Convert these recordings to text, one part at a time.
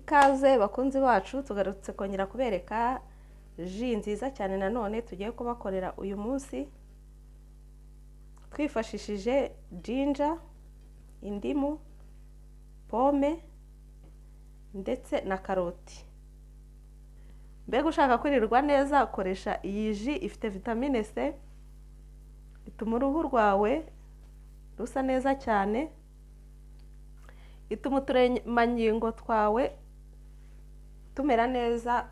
Ikaze bakunzi bacu, tugarutse kongera kubereka ji nziza cyane nanone tugiye kubakorera uyu munsi twifashishije ginger, indimu, pome ndetse na karoti. Mbega ushaka kwirirwa neza ukoresha iyi ji, ifite vitamine C, ituma uruhu rwawe rusa neza cyane, ituma uturemangingo twawe tumera neza,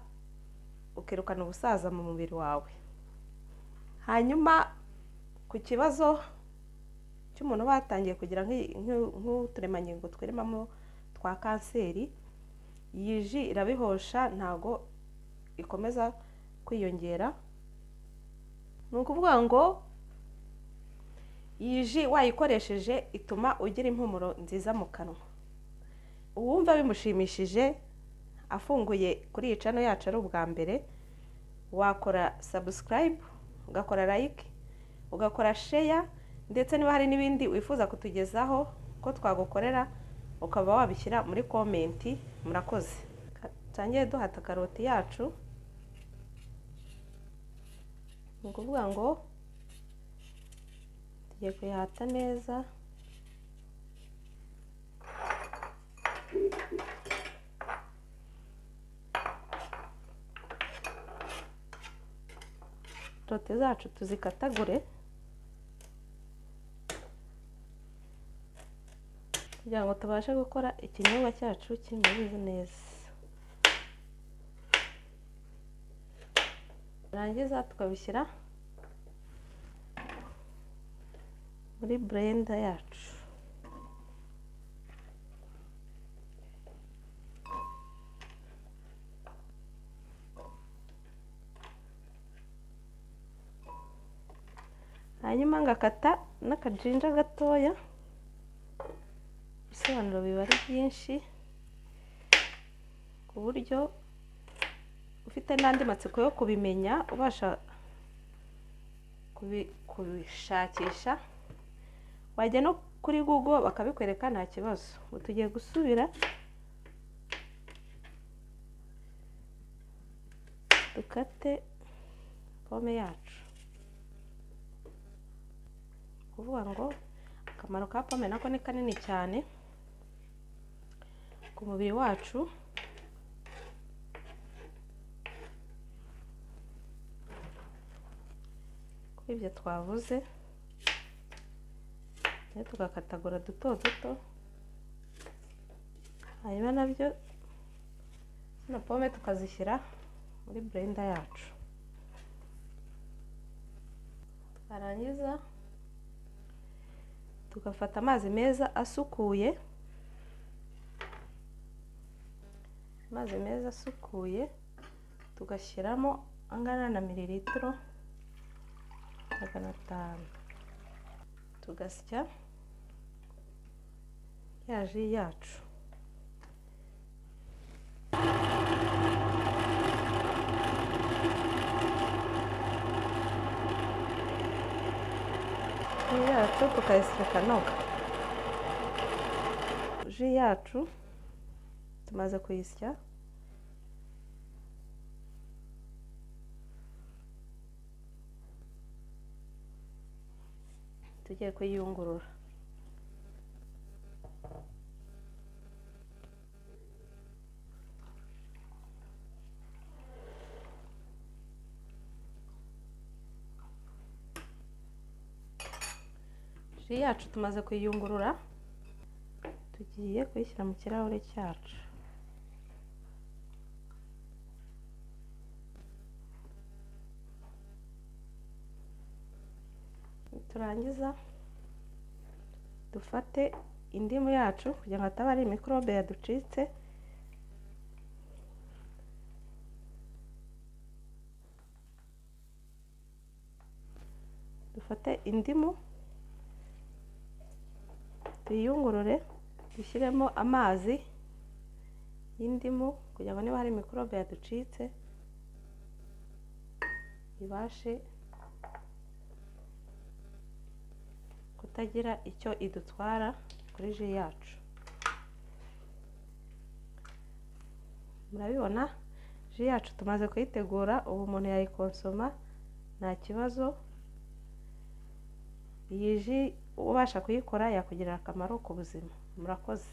ukirukana ubusaza mu mubiri wawe. Hanyuma ku kibazo cy'umuntu batangiye kugira nk'uturemangingo tweremamo twa kanseri, iyi ji irabihosha, ntago ikomeza kwiyongera. Ni ukuvuga ngo iyi ji wayikoresheje ituma ugira impumuro nziza mu kanwa. Uwumva bimushimishije afunguye kuri iyi channel yacu ari ubwa mbere, wakora subscribe, ugakora like, ugakora share, ndetse niba hari n'ibindi wifuza kutugezaho ko twagukorera ukaba wabishyira muri komenti. Murakoze. Tangiye duhata karoti yacu. Ni ukuvuga ngo tugiye kuyihata neza. Karoti zacu tuzikatagure kugira ngo tubashe gukora ikinyobwa cyacu kimeze neza. Rangiza tukabishyira muri blender yacu. Hanyuma ngakata n'akajinja gatoya, ibisobanuro biba ari byinshi ku buryo ufite n'andi matsiko yo kubimenya ubasha kubishakisha. Wajya no kuri Google bakabikwereka, nta kibazo. Ubu tugiye gusubira dukate pome yacu. Kuvuga ngo akamaro ka pome nako ni kanini cyane ku mubiri wacu. Kuri ibyo twavuze, tugakatagura duto duto, hanyuma nabyo na pome tukazishyira muri blender yacu. Twarangiza tugafata amazi meza asukuye, tugashyiramo angana na mililitiro 500. Tugasya ya ji yacu. Tukayisya kanoga. Ji yacu tumaze kuyisya, tugiye kuyungurura. Ji yacu tumaze kuyungurura, tugiye kuyishyira mu kirahure cyacu. Turangiza dufate indimu yacu kugira ngo hataba ari mikorobe yaducitse. Dufate indimu tuyiyungurure, dushyiremo amazi y'indimu kugira ngo niba hari mikorobe yaducitse ibashe kutagira icyo idutwara kuri ji yacu. murabibona ji yacu tumaze kuyitegura, ubu umuntu yayikonsoma nta kibazo. Iyi ji ubasha kuyikora yakugirira akamaro ku buzima. Murakoze.